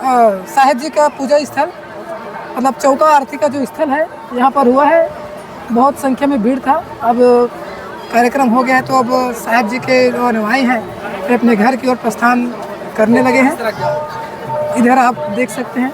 साहेब जी का पूजा स्थल मतलब चौका आरती का जो स्थल है यहाँ पर हुआ है। बहुत संख्या में भीड़ था। अब कार्यक्रम हो गया है तो अब साहेब जी के जो अनुयायी हैं वे अपने घर की ओर प्रस्थान करने लगे हैं। इधर आप देख सकते हैं।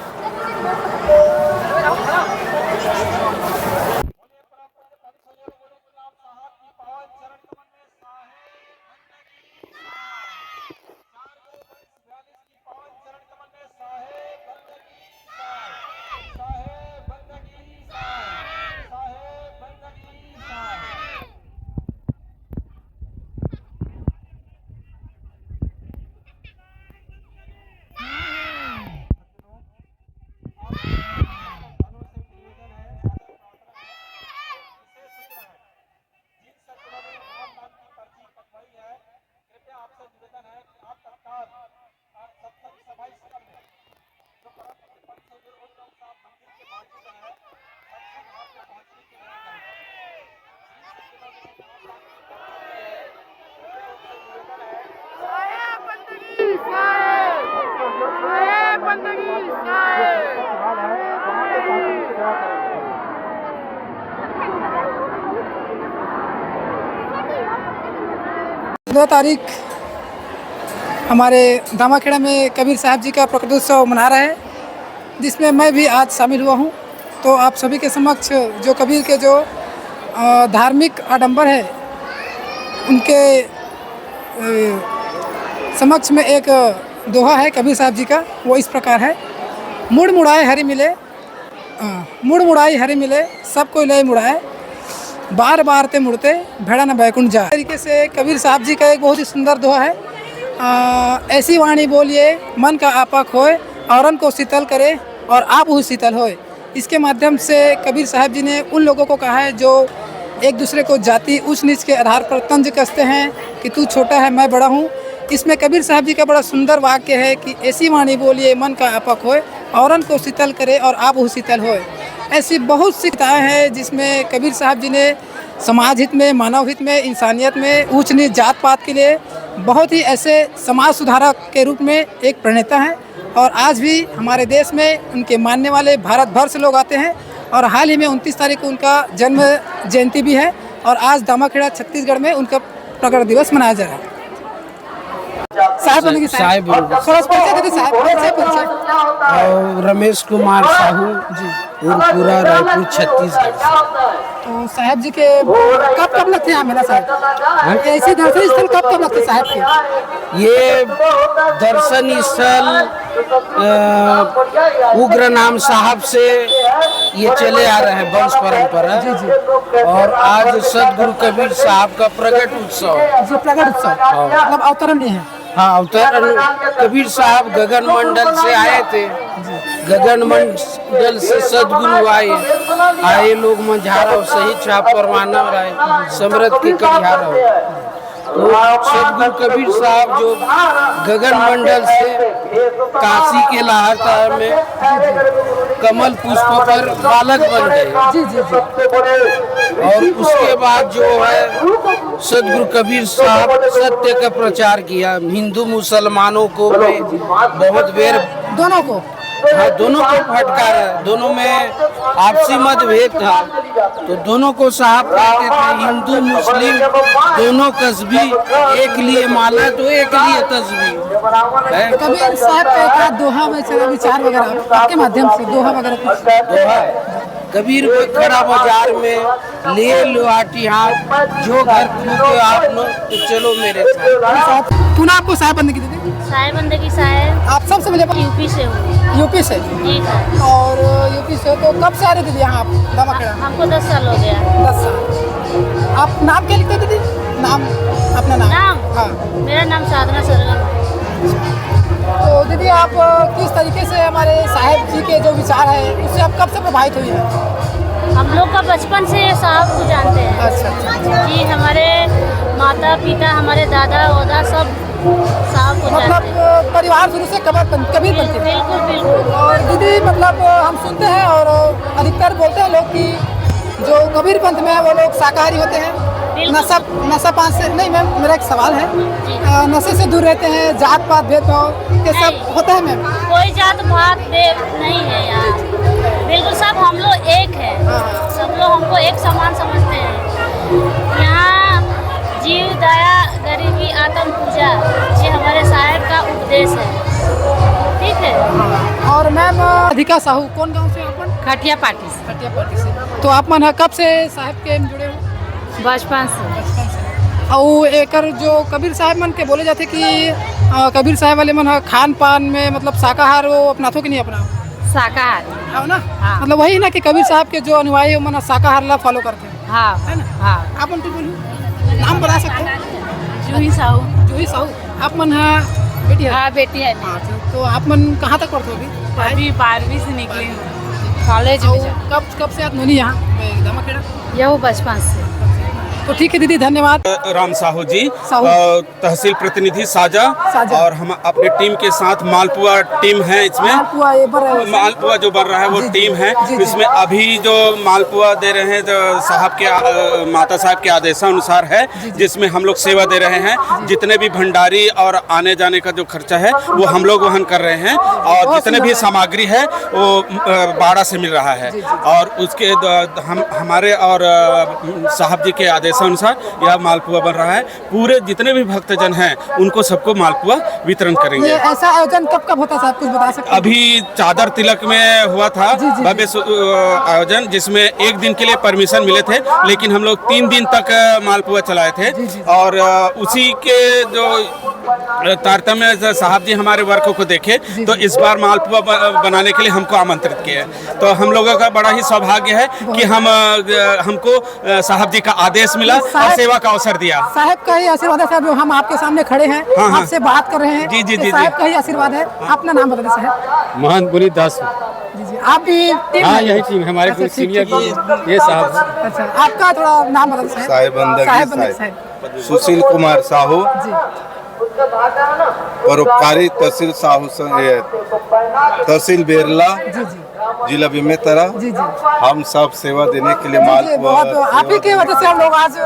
दो तारीख हमारे दामाखेड़ा में कबीर साहब जी का प्रकटोत्सव मना रहे हैं, जिसमें मैं भी आज शामिल हुआ हूं। तो आप सभी के समक्ष जो कबीर के जो धार्मिक आडंबर है उनके समक्ष में एक दोहा है कबीर साहब जी का। वो इस प्रकार है। मुड़ मुड़ाए हरि मिले, मुड़ मुड़ाई हरि मिले, सब कोई लय मुड़ाए, बार बार ते मुड़ते भेड़ा न बैकुंठ जाए। तरीके से कबीर साहब जी का एक बहुत ही सुंदर दोहा है। ऐसी वाणी बोलिए मन का आपा खोए, औरन को शीतल करे और आप ही शीतल होए। इसके माध्यम से कबीर साहब जी ने उन लोगों को कहा है जो एक दूसरे को जाति ऊंच नीच के आधार पर तंज कसते हैं कि तू छोटा है मैं बड़ा हूँ। इसमें कबीर साहब जी का बड़ा सुंदर वाक्य है कि ऐसी वाणी बोलिए मन का आपा खोए, औरन को शीतल करे और आप ही शीतल होए। ऐसी बहुत सी कथाएँ हैं जिसमें कबीर साहब जी ने समाज हित में, मानव हित में, इंसानियत में, ऊंच नीच जात पात के लिए बहुत ही ऐसे समाज सुधारक के रूप में एक प्रणेता हैं। और आज भी हमारे देश में उनके मानने वाले भारत भर से लोग आते हैं। और हाल ही में 29 तारीख को उनका जन्म जयंती भी है और आज दामाखेड़ा छत्तीसगढ़ में उनका प्रकट दिवस मनाया जा रहा है। साहब और रमेश कुमार साहू जी पूरा रायपुर छत्तीसगढ़। तो साहब जी के कब लगते हैं मेला साहब? ऐसे दर्शन स्थल कब लगते हैं साहब के? ये दर्शन स्थल उग्र नाम साहब से ये चले आ रहे हैं वंश परंपरा। जी जी। और आज सदगुरु कबीर साहब का प्रकट उत्सव। प्रकट उत्सव मतलब अवतरण नहीं है। हाँ, अवतरण कबीर साहब गगन मंडल से आए थे। गगन मंडल से सदगुरु आए लोग मंझारा सही छाप परमाना राय समृद्ध के करिहारा। तो सदगुरु कबीर साहब जो गगन मंडल से काशी के लाहौर में कमल पुष्प पर बालक बन गए। और उसके बाद जो है सदगुरु कबीर साहब सत्य का प्रचार किया। हिंदू मुसलमानों को बहुत बेर दोनों को फटकारा। दोनों में आपसी मतभेद था तो दोनों को साहब कहते थे हिंदू मुस्लिम दोनों कस्बी, एक लिए माला तो एक लिए तस्बी। कबीर साहब का दोहा में चला विचार वगैरह आपके माध्यम से दोहा वगैरह कबीर खड़ा बाजार में ले लो आटी हाथ जो घर पूछो आप लोग तो चलो मेरे साथ। पुनः आपको साहेब बंदगी दीदी? साहेब बंदगी साहेब आप सबसे मुझे यूपी से हूँ। यूपी से? जी सर। और यूपी से तो कब से आ रहे दीदी यहाँ आप दामाखेड़ा? हमको 10 साल हो गया। 10 साल। आप नाम क्या लिखते दीदी? नाम अपना नाम? हाँ, मेरा नाम साधना सरगम है। तो दीदी आप किस तरीके से हमारे साहेब जी के जो विचार है उससे आप कब से प्रभावित हुई हैं? हम लोग का बचपन से साहब को जानते हैं। अच्छा। जी, हमारे माता पिता, हमारे दादा ओदा सब साहब को जानते हैं। मतलब परिवार शुरू से कबीर बनते हैं? बिल्कुल। और दीदी मतलब हम सुनते हैं और अधिकतर बोलते हैं लोग कि जो कबीर पंथ में है वो लोग शाकाहारी होते हैं नशा नशा पान से नहीं मैम, मेरा एक सवाल है, नशे से दूर रहते हैं, जात पात भेदभाव ये सब होता है मैम? कोई जात पात भेद नहीं है यार, बिल्कुल सब हम लोग एक है, सब लोग हमको एक समान समझते हैं। यहाँ जीव दया गरीबी आत्म पूजा ये हमारे साहेब का उपदेश है, ठीक है। और मैम अधिका साहू कौन गांव से अपन? खटिया पार्टी से। खटिया पार्टी से। तो आप मन कब से साहब के जुड़े हो? बचपन से। और एकर जो कबीर साहब मन के बोले जाते कि कबीर साहब वाले मन खान पान में मतलब शाकाहार वो अपनाथो कि नहीं अपनाओ? शाकाहारी। हाँ ना, हाँ। मतलब वही ना कि कबीर साहब के जो अनुयायी है मन शाकाहार ला फॉलो करते हैं, हाँ है ना? हाँ। आप उनको बोलिए, नाम बता सकते हैं? जूही साहू। जूही साहू। आप मन हाँ बेटी है? हाँ बेटी है। हाँ, तो आप मन कहाँ तक पढ़ते हो अभी? अभी 12वीं से निकली कॉलेज में। कब से आप नोनी यहाँ धामाखेड़ा? यह बचपन से। तो ठीक है दीदी, धन्यवाद। राम साहू जी, साहू। तहसील प्रतिनिधि साजा, साजा। और हम अपने टीम के साथ मालपुआ टीम है इसमें। मालपुआ ये बन रहा है। मालपुआ जो बन रहा है वो जी, टीम है। जी, जी। इसमें अभी जो मालपुआ दे रहे हैं जो साहब के माता साहब के आदेशानुसार है, जिसमें हम लोग सेवा दे रहे हैं। जितने भी भंडारी और आने जाने का जो खर्चा है वो हम लोग वहन कर रहे हैं, और जितने भी सामग्री है वो बाड़ा से मिल रहा है। और उसके हमारे और साहब जी के आदेशानुसार यह मालपुआ बन रहा है। पूरे जितने भी भक्तजन हैं उनको सबको मालपुआ वितरण ये करेंगे। ऐसा आयोजन कब कब होता है साहब, कुछ बता सकते हैं? अभी चादर तिलक में हुआ था भव्य आयोजन, जिसमें एक दिन के लिए परमिशन मिले थे, लेकिन हम लोग 3 दिन तक मालपुआ चलाए थे। और उसी के जो तारतम्य से साहब जी हमारे वर्क को देखे तो इस बार मालपुआ बनाने के लिए हमको आमंत्रित किए। तो हम लोगों का बड़ा ही सौभाग्य है कि हमको साहब जी का आदेश मिला और सेवा का अवसर दिया। साहब का ही आशीर्वाद है साहब, हम आपके सामने खड़े हैं, हाँ, हाँ। आपसे बात कर रहे हैं। जी, जी, जी, साहब जी। का ही आशीर्वाद है। अपना नाम बताइए साहब। महंत पुनीत दास। जी जी, आप भी टीम हाँ हैं? यही टीम है हमारे अच्छा, ठीक, सीनियर ठीक। ये साहब। अच्छा, आपका थोड़ा नाम बताइए साहब। साहेब अंदर साहेब साहेब। साहब। सुशील कुमार साहू, जी परोपकारी तहसील साहू तहसील बेरला, जी जी जिला बेमेतरा। जी जी। हम सब सेवा देने के लिए जी, मालपुआ बहुत आप ही की वजह से हम लोग आज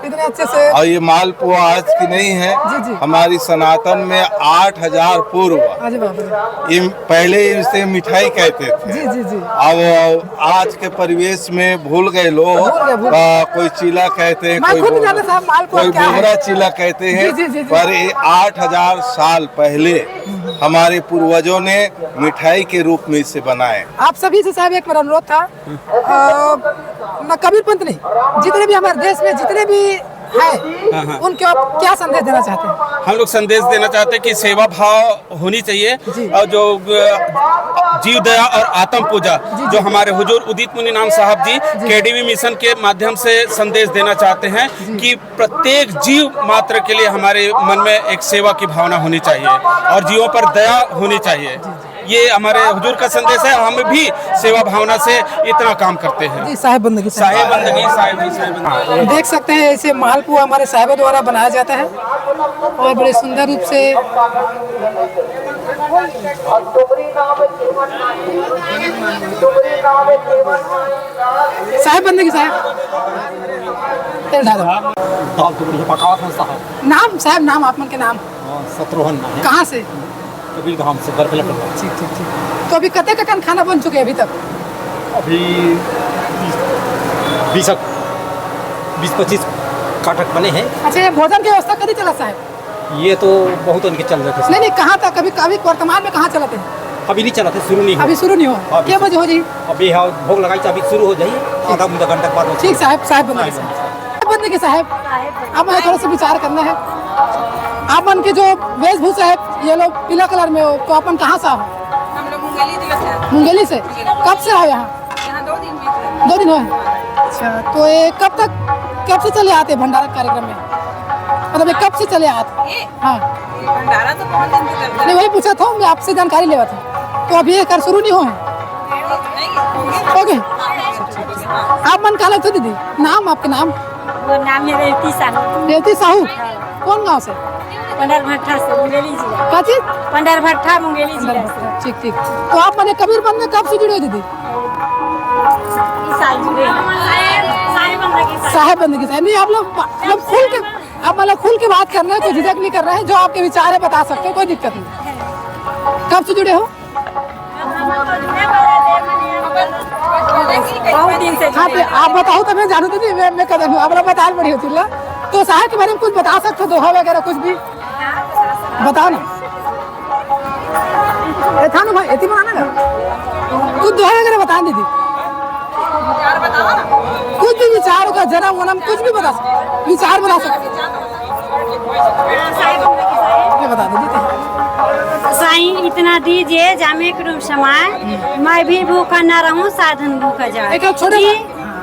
इतने अच्छे से। और ये मालपुआ आज की नहीं है, जी, जी। हमारी सनातन में 8000 पूर्व अरे बाप रे। ये पहले इसे मिठाई कहते थे। जी जी जी। अब आज के परिवेश में भूल गए लोग, भूल गए। कोई चीला कहते हैं, मैं खुद नहीं जानता साहब मालपुआ कोई क्या है। बोबरा चीला कहते हैं। जी, जी, जी, जी। पर ये 8000 साल पहले हमारे पूर्वजों ने मिठाई के रूप में इसे बनाए। आप सभी से साहब एक मेरा अनुरोध था, न कबीर पंथ नहीं, जितने भी हमारे देश में जितने भी है उनके आप क्या संदेश देना चाहते हैं? हम लोग संदेश देना चाहते हैं कि सेवा भाव होनी चाहिए, और जो जीव दया और आत्म पूजा जो हमारे हुजूर उदित मुनि नाम साहब जी केडीवी मिशन के माध्यम से संदेश देना चाहते हैं कि प्रत्येक जीव मात्र के लिए हमारे मन में एक सेवा की भावना होनी चाहिए और जीवों पर दया होनी चाहिए। ये हमारे हुजूर का संदेश है। हम भी सेवा भावना से इतना काम करते हैं। जी साहेब बंदगी। साहेब बंदगी, साहेब बंदगी। देख सकते हैं ऐसे मालपुआ हमारे साहिबों द्वारा बनाया जाता है और बड़े सुंदर रूप से। साहेब बंदगी साहब, तेल डालो। नाम साहब, नाम आप मन के नाम? शत्रुघ्न है। कहाँ से? कबीर धाम से बरफला। ठीक ठीक ठीक। तो अभी कते कटन खाना बन चुके हैं अभी तक? अभी 20-25 काटक बने हैं। अच्छा, ये भोजन की व्यवस्था कभी चला साहब? ये तो बहुत उनके चल रहे थे। नहीं नहीं, कहाँ तक अभी अभी वर्तमान में कहाँ चलाते हैं? अभी नहीं चला थे, शुरू नहीं हुआ। अभी शुरू नहीं हो? अभी क्या बजे हो जी? अभी हाँ भोग लगाई तो अभी शुरू हो जाइए, आधा घंटा के बाद। ठीक साहब, साहब बंदगी साहब, बंदगी साहब, अब हमें थोड़ा सा विचार करना है। आपन के जो वेशभूषा है ये लोग पीला कलर में हो, तो अपन कहाँ से हो? हम लोग मुंगेली से। कब से हो यहाँ? 2 दिन में। 2 दिन हुए। अच्छा, तो ये कब से चले आते भंडारा कार्यक्रम में? मतलब ये कब से चले आते? ये हाँ भंडारा तो बहुत दिन से चलता नहीं, वही पूछा था मैं आपसे, जानकारी लेवा था। तो अभी ये कर शुरू नहीं हुए? है। ओके, आप मन कहाँ लगते दीदी? नाम, आपके नाम? वो नाम है रेवती साहू। रेवती साहू। कौन गाँव से? पंडर भट्ठा से, मुंगेली जिला। क्या चीज? पंडर भट्ठा मुंगेली जिला से। ठीक ठीक। तो आप मैंने कबीर बंद में कब से जुड़े हो दीदी? इस साल जुड़े हैं। साहेब बंदगी साहेब नहीं, आप लोग मतलब खुल के, आप मतलब खुल के बात कर रहे हैं, कोई झिझक नहीं कर रहे हैं, जो आपके विचार है बता सकते हो, कोई दिक्कत नहीं। कब से जुड़े हो? बहुत दिन से हाँ तो आप बताओ तो मैं जानू तो नहीं, मैं कदम हूँ, आप बता पड़ी होती है। तो साहेब के बारे में कुछ बता सकते हो, दोहा वगैरह कुछ भी बताओ ना। था ना भाई, इतनी बनाना का कुछ दोहा वगैरह बता दीदी, कुछ भी विचार का जन्म वनम कुछ भी बता सकते, विचार बता सकते, ये बता दीजिए। साईं इतना दीजिए जामे करूं समाय, मैं भी भूखा न रहूं साधन भूखा जाए। एक छोटे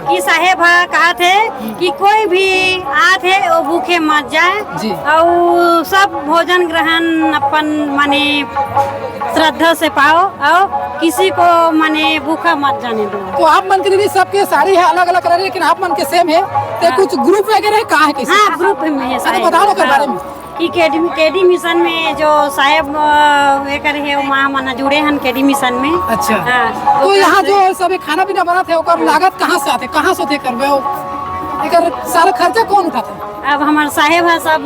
कि साहेब कहा थे कि कोई भी आते वो भूखे मत जाए जी। और सब भोजन ग्रहण अपन माने श्रद्धा से पाओ और किसी को माने भूखा मत जाने दो। तो आप मन के दीदी सबके सारी है अलग अलग कलर, लेकिन आप मन के सेम है, तो कुछ ग्रुप वगैरह कहाँ है किसी? हाँ ग्रुप में है साहेब। बताओ ना बारे में कि केडी मिशन में जो साहेब एकर है वहाँ मना जुड़े हैं केडी मिशन में। अच्छा हाँ, तो यहाँ जो सब खाना पीना बना थे ओकर लागत कहाँ से आते, कहाँ से करबे, एकर सारा खर्चा कौन उठाते? अब हमारे साहेब है सब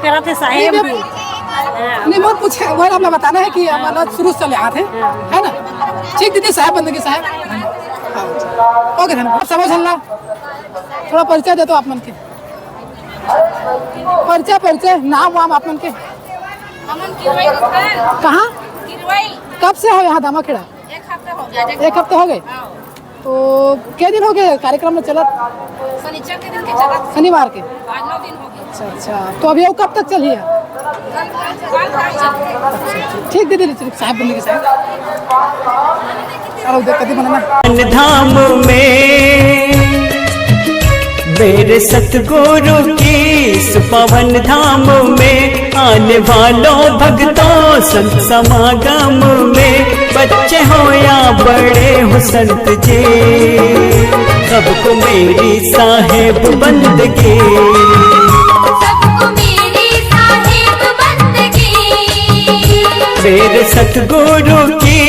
करते साहेब भी। नहीं मत पूछे, वो हमें बताना है कि हमारा शुरू से चले आते है ना। ठीक दीदी, साहेब बंदगी साहेब, ओके धन्यवाद। समझ हल्ला थोड़ा परिचय दे दो आप मन के, परिचय नाम वाम आप मन के। कहाँ कब से हो यहाँ दामाखेड़ा? एक हफ्ते हो गए। तो क्या दिन हो गए कार्यक्रम में चला? शनिचर के दिन के चला, शनिवार के। आज 9 दिन हो गए। अच्छा तो अभी वो कब तक चलिए? ठीक दीदी, साहब बंदगी साहब उधर कभी बनाना धाम में मेरे सतगुरु की इस पवन धाम में आने वालों भक्तों संत समागम में, बच्चे हो या बड़े हो संत जी, सबको मेरी साहेब बंदगी, सबको मेरी साहेब बंदगी। मेरे सतगुरु की।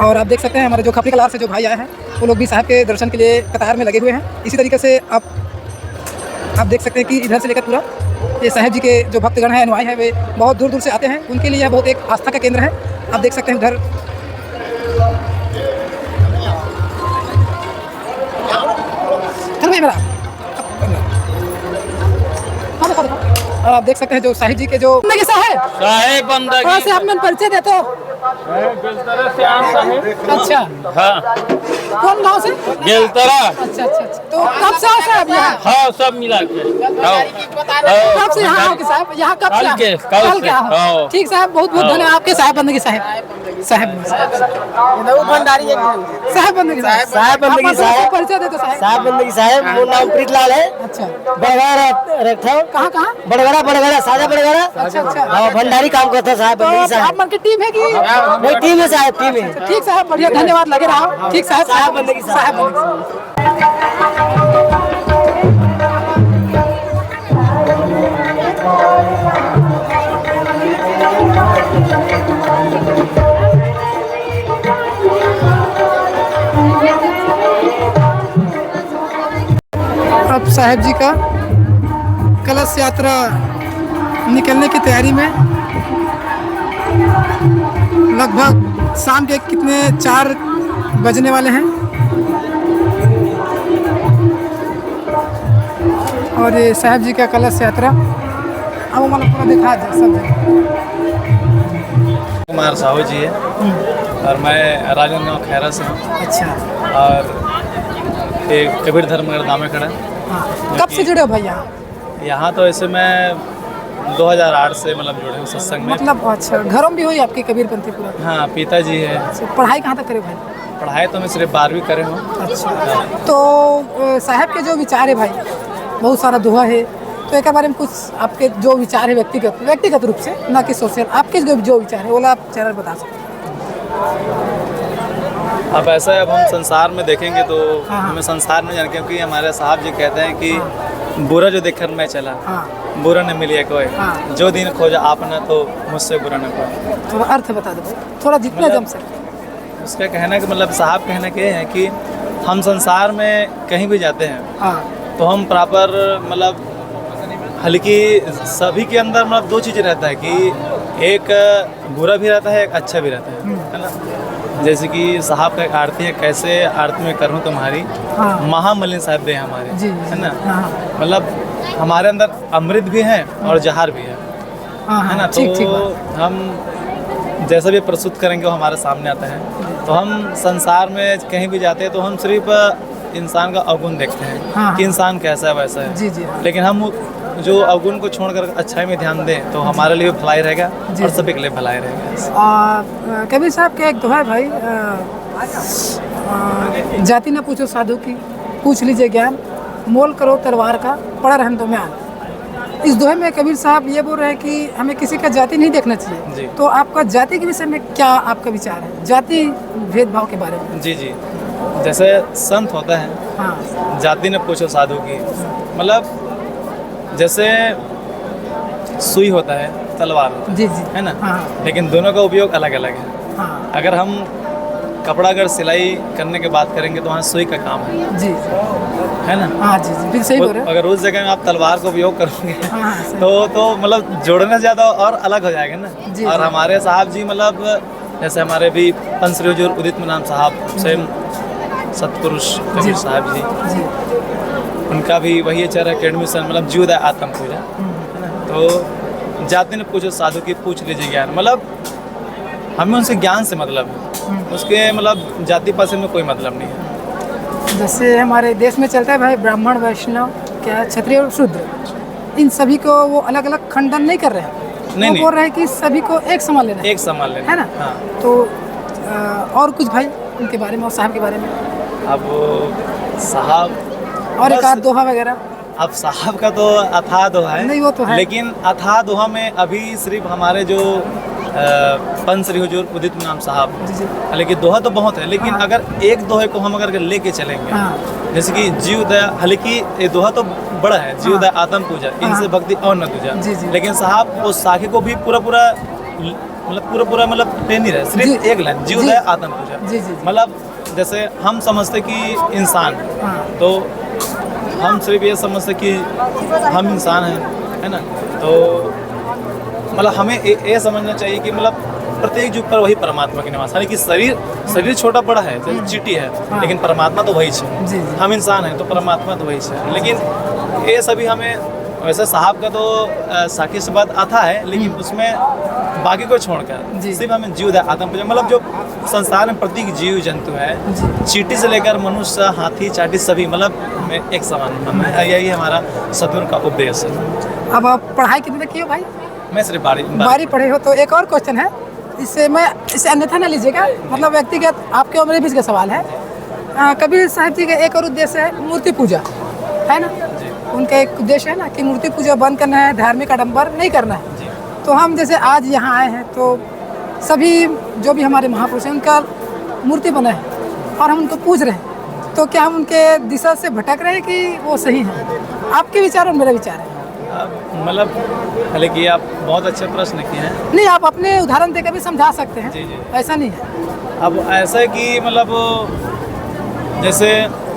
और आप देख सकते हैं हमारे जो खपरी कलार से जो भाई आए हैं वो लोग भी साहब के दर्शन के लिए कतार में लगे हुए हैं। इसी तरीके से आप देख सकते हैं कि इधर से लेकर पूरा ये साहब जी के जो भक्तगण हैं, अनुयायी हैं, वे बहुत दूर दूर से आते हैं। उनके लिए यह बहुत एक आस्था का केंद्र है। आप देख सकते हैं उधर और आप देख सकते हैं जो साहिब जी के जो साहेब बंदगी थोड़ा से आप मन परिचय देते हो। अच्छा हाँ, कौन गाँव से? गेलतरा। अच्छा अच्छा अच्छा, तो कब से आओ साहब यहाँ? हाँ सब मिला के कब से यहाँ आओ के साहब? यहाँ कब से आओ? कल क्या हो? ठीक साहब, बहुत बहुत धन्यवाद आपके साहब बंदगी साहब भंडारी साहब बंदगी परिचय दे दो साहब बंदगी साहेब, वो नाम प्रीतलाल है। अच्छा बड़गड़ा रहता हूँ। कहाँ कहाँ? बड़गड़ा सादा बड़गड़ा। अच्छा अच्छा, हाँ भंडारी काम करता है साहब बंदगी तो साहब। आप मन की टीम है कि? नहीं टीम है साहब, टीम है। ठीक साहब, बढ़िया धन्यवाद, लगे रहो। ठीक साहब, साहब बंदगी साहब। अब साहब जी का कलश यात्रा निकलने की तैयारी में, लगभग शाम के कितने 4 बजने वाले हैं और ये साहब जी का कलश यात्रा अब मतलब पूरा दिखा दे सब जगह। कुमार साहू जी है और मैं राजनांदगांव खैरा से हूँ अच्छा। और एक कबीर धर्म नगर दामे खड़ा हाँ, कब से जुड़े हो भाई यहाँ? यहाँ तो ऐसे मैं 2008 से मतलब जुड़े हूँ सत्संग में। मतलब अच्छा, घरों में भी हुई आपकी कबीरपंथी पूरा? हाँ, पिताजी है। अच्छा, पढ़ाई कहाँ तक करे भाई? पढ़ाई तो मैं सिर्फ 12वीं करे हूँ। अच्छा, तो साहब के जो विचार है भाई, बहुत सारा दोहा है, तो एक बारे में कुछ आपके जो विचार है व्यक्तिगत रूप से, ना कि सोशल, आपके जो विचार है वो आप चैनल बता सकते हैं। अब ऐसा है, अब हम संसार में देखेंगे तो हाँ। हमें संसार में जान, क्योंकि हमारे साहब जी कहते हैं कि बुरा जो देखकर मैं चला, हाँ। बुरा न मिलिए कोई, हाँ। जो दिन खोजा आपने तो मुझसे बुरा न कोई। थोड़ा अर्थ बता दो भाई, थोड़ा जितना जम सके। उसका कहना कि मतलब साहब कहना के है कि हम संसार में कहीं भी जाते हैं हाँ। तो हम प्रॉपर मतलब हल्की सभी के अंदर मतलब दो चीज़ें रहता है कि एक बुरा भी रहता है, एक अच्छा भी रहता है ना। जैसे कि साहब का एक आरती है, कैसे आरती में करूँ तुम्हारी, हाँ। महामलिन साहब दे हमारे, जी, है ना। हाँ। मतलब हमारे अंदर अमृत भी है और जहर भी है, हाँ, है ना। ठीक ठीक तो बात। हम जैसा भी प्रस्तुत करेंगे वो हमारे सामने आता है। तो हम संसार में कहीं भी जाते हैं तो हम सिर्फ इंसान का अवगुण देखते हैं, हाँ। कि इंसान कैसा है वैसा है। जी जी। लेकिन हम जो अवगुण को छोड़कर अच्छाई में ध्यान दें तो हमारे लिए भलाई रहेगा जी। और सभी के लिए भलाई रहेगा। कबीर साहब का एक दोहा है भाई, जाति न पूछो साधु की, पूछ लीजिए ज्ञान, मोल करो तलवार का, पड़ा रहन दो म्यान। इस दोहे में कबीर साहब ये बोल रहे हैं कि हमें किसी का जाति नहीं देखना जी। चाहिए। तो आपका जाति के विषय में क्या आपका विचार है, जाति भेदभाव के बारे में? जी जी, जैसे संत होता है, हाँ। जाति ने पूछो साधु की, मतलब जैसे सुई होता है, तलवार होता है, जी जी, है ना। हाँ। लेकिन दोनों का उपयोग अलग अलग है। हाँ। अगर हम कपड़ा अगर सिलाई करने की बात करेंगे तो वहाँ सुई का काम है, जी है ना। हाँ जी जी, बिल्कुल सही बोल रहे हैं। अगर उस जगह में आप तलवार का उपयोग करोगे हाँ, सही। तो मतलब जोड़ने से ज़्यादा और अलग हो जाएगा ना। जी, और जी। हमारे साहब जी मतलब जैसे हमारे भी पंच श्री हुजूर उदित नाम साहब, स्वयं सतपुरुष कबीर साहब जी, जी। उनका भी वही चर है कि एडमिशन मतलब जीवोदय आत्म पूजा, है ना। तो जाति ने पूछो साधु की, पूछ लीजिए ज्ञान, मतलब हमें उनसे ज्ञान से मतलब है, उसके मतलब जाति पाति में कोई मतलब नहीं है। जैसे हमारे देश में चलता है भाई, ब्राह्मण, वैष्णव, क्या क्षत्रिय और शूद्र, इन सभी को वो अलग अलग खंडन नहीं कर रहे हैं। नहीं, वो बोल रहे हैं कि सभी को एक समान लेना एक समान लेना है ना। हाँ। तो और कुछ भाई उनके बारे में और साहब के बारे में, अब साहब और एक बस- आध दोहा वगैरह? अब साहब का तो अथाह दोहा है, नहीं, वो तो है। लेकिन अथाह दोहा में अभी सिर्फ हमारे जो पंच श्री हुजूर उदित नाम साहब, जी जी। हालांकि दोहा तो बहुत है, लेकिन हाँ। अगर एक दोहे को हम अगर लेके चलेंगे, हाँ। जैसे कि जीव दया, हालांकि ये दोहा तो बड़ा है, जीव दया आत्म पूजा, इनसे हाँ। भक्ति और न जी, दूजा। जी। लेकिन साहब उस साखे को भी पूरा मतलब ट्रेन नहीं रहे, सिर्फ जी। एक लाइन, जीव जी। दया आत्म पूजा। जी, जी, जी। मतलब जैसे हम समझते कि इंसान है, हाँ। तो हम सिर्फ ये समझते कि हम इंसान हैं, है ना। तो मतलब हमें ये समझना चाहिए कि मतलब प्रत्येक युग पर वही परमात्मा के निवास, हालांकि शरीर छोटा बड़ा है, जैसे चीटी है, लेकिन परमात्मा तो वही है। जी। हम इंसान हैं तो परमात्मा तो वही है। लेकिन ये सभी हमें, वैसे साहब का तो साखी से बात आता है, लेकिन उसमें बाकी को छोड़कर जी। सिर्फ हमें जीव दया आत्म पूजा, मतलब जो संसार में प्रत्येक जीव जंतु है, चींटी से लेकर मनुष्य, हाथी, चाटी, सभी मतलब हमें एक समान, हमें यही हमारा सदगुरु का उपदेश है। अब आप पढ़ाई कितने तक की हो भाई? मैं सिर्फ बारी पढ़े हो। तो एक और क्वेश्चन है, इसे अन्यथा ना लीजिएगा, मतलब व्यक्तिगत आपके और मेरे बीच का सवाल है। कबीर साहब जी का एक और उद्देश्य है मूर्ति पूजा, है ना। उनका एक उद्देश्य है ना कि मूर्ति पूजा बंद करना है, धार्मिक आडंबर नहीं करना है। तो हम जैसे आज यहाँ आए हैं तो सभी जो भी हमारे महापुरुष हैं उनका मूर्ति बना है और हम उनको पूज रहे हैं, तो क्या हम उनके दिशा से भटक रहे हैं कि वो सही है? आपके विचार और मेरा विचार है। मतलब हालांकि आप बहुत अच्छे प्रश्न किए हैं। नहीं, आप अपने उदाहरण देकर भी समझा सकते हैं। जी जी। ऐसा नहीं है। अब ऐसा है कि मतलब जैसे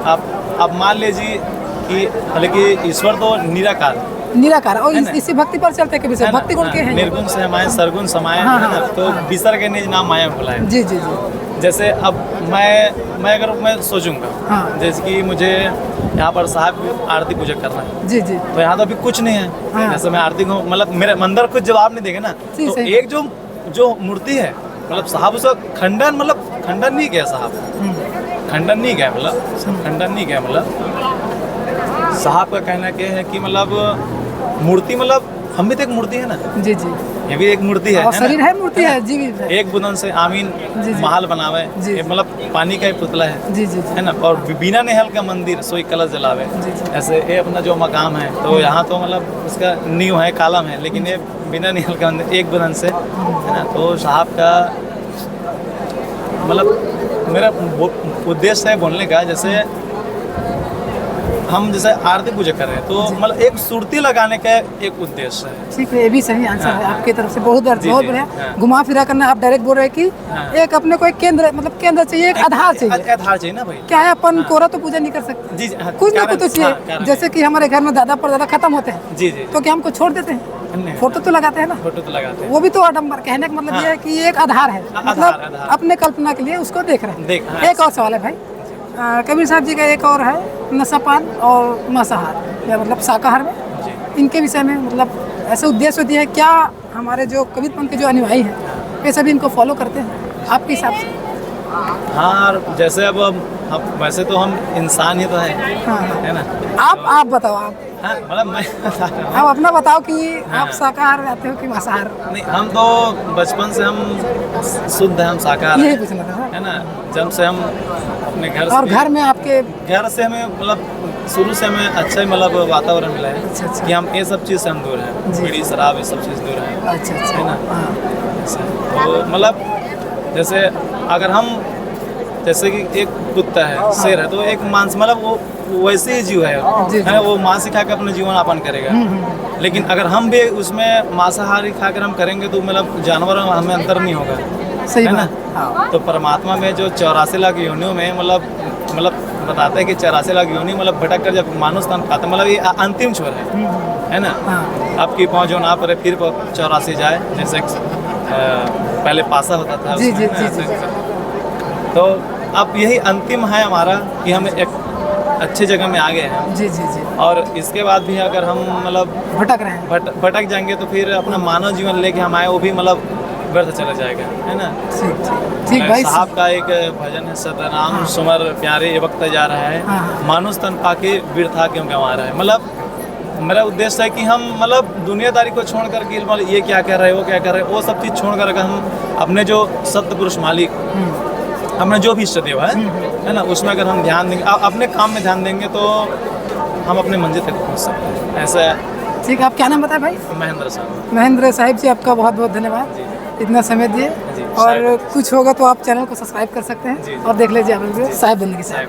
आप मान लीजिए कि हालांकि ईश्वर तो निराकार और इसी भक्ति पर चलते के विषय, भक्ति गुण के हैं। निर्गुण से हमारे सरगुण समाये, हाँ, है ना। हाँ, तो हाँ। बिसर के निज नाम माया बुलाए। जी जी जी। जैसे अब मैं सोचूंगा, हाँ। जैसे कि मुझे यहाँ पर साहब की आरती पूजा करना है, जी जी। तो यहाँ तो अभी कुछ नहीं है। हाँ। जैसे मैं आरती को मतलब मेरे अंदर कुछ जवाब नहीं देगा ना, जी, तो सही। एक जो जो मूर्ति है मतलब साहब उसका खंडन नहीं किया साहब, खंडन नहीं किया खंडन नहीं किया साहब का कहना क्या है कि मूर्ति हम भी तो एक मूर्ति है ना। जी जी, ये भी एक मूर्ति है शरीर है, मूर्ति है जी भी है। एक बुदन से आमीन महल बनावे, ये पानी का ही पुतला है जी जी है ना। और बिना नेहल का मंदिर सोई कलश जलावे, ऐसे ये अपना जो मकाम है तो यहाँ तो उसका नींव है कालम है, लेकिन ये बिना नेहल का मंदिर एक बुदन से है ना। तो साहब का मेरा उद्देश्य है बोलने का, जैसे हम जैसे आरती पूजा कर रहे हैं तो एक सुरती लगाने का एक उद्देश्य है। ठीक है, ये भी सही आंसर है आपकी तरफ से, बहुत बढ़िया। घुमा फिरा करना, आप डायरेक्ट बोल रहे हैं कि एक अपने को एक केंद्र केंद्र चाहिए, एक आधार चाहिए। आधार चाहिए ना भाई, क्या है अपन कोरा तो पूजा नहीं कर सकते जी, कुछ ना कुछ तो चाहिए। जैसे कि हमारे घर में दादा परदादा खत्म होते हैं जी जी, तो क्या हमको छोड़ देते हैं? फोटो तो लगाते हैं ना, फोटो तो लगाते हैं। वो भी तो आडम्बर, कहने का मतलब ये है कि एक आधार है, मतलब अपने कल्पना के लिए उसको देख रहे हैं। एक और सवाल है भाई, कबीर साहब जी का एक और है नशापान और मांसाहार या शाकाहार में, इनके विषय में ऐसा उद्देश्य होती है क्या? हमारे जो कबीरपंथ के जो अनुयायी हैं ये सभी इनको फॉलो करते हैं आपके हिसाब से? हाँ, जैसे अब वैसे तो हम इंसान ही तो हैं, है ना। आप बताओ, आप मैं आप अपना बताओ कि आप शाकाहार रहते हो कि मांसाहार? नहीं, हम तो बचपन से हम शुद्ध हैं, हम शाकाहार यही पूछना था है ना। जब से हम अपने घर और घर में आपके घर से हमें शुरू से हमें अच्छा ही वातावरण मिला है। अच्छा। कि हम ये सब चीज़ से हम दूर हैं, बीड़ी शराब ये सब चीज़ दूर है। अच्छा है ना। तो जैसे अगर हम जैसे कि एक कुत्ता है, शेर है, तो एक मांस वो वैसे ही जीव है वो मांस खा के अपने जीवन यापन करेगा। लेकिन अगर हम भी उसमें मांसाहारी खाकर हम करेंगे तो जानवर हमें अंतर नहीं होगा, सही है ना। तो परमात्मा में जो 84 लाख योनियों में बताते हैं कि 84 लाख योनि भटक कर जब मानुष तन पाता, ये अंतिम छोर है ना। आपकी पहुँच जो ना पड़े फिर 84 जाए, जैसे पहले पासा होता था। जी जी जी जी। तो अब यही अंतिम है हमारा कि हम एक अच्छे जगह में आ गए हैं। जी जी जी। और इसके बाद भी अगर हम भटक रहे हैं, भटक जाएंगे तो फिर अपना मानव जीवन लेके हम आए वो भी व्यर्थ चला जाएगा, है ना। ठीक भाई। साहब का एक भजन है, सतनाम सुमर प्यारे ये वक्त जा रहा है, मानुष तन पाके व्यर्था क्यों गंवा रहा है। मेरा उद्देश्य है कि हम दुनियादारी को छोड़ कर के ये क्या कर रहे हैं वो क्या कर रहे हैं, वो सब चीज़ छोड़ कर हम अपने जो सत्य पुरुष मालिक हमने जो भी इष्ट देव है ना, उसमें अगर हम ध्यान देंगे, अपने काम में ध्यान देंगे तो हम अपने मंजिल तक पहुँच सकते हैं। ऐसा है। ठीक, आप क्या नाम बताए भाई? महेंद्र साहब। महेंद्र साहिब जी, आपका बहुत बहुत धन्यवाद इतना समय दिए। और कुछ होगा तो आप चैनल को सब्सक्राइब कर सकते हैं और देख लीजिए आप साहिब बंदगी साहब।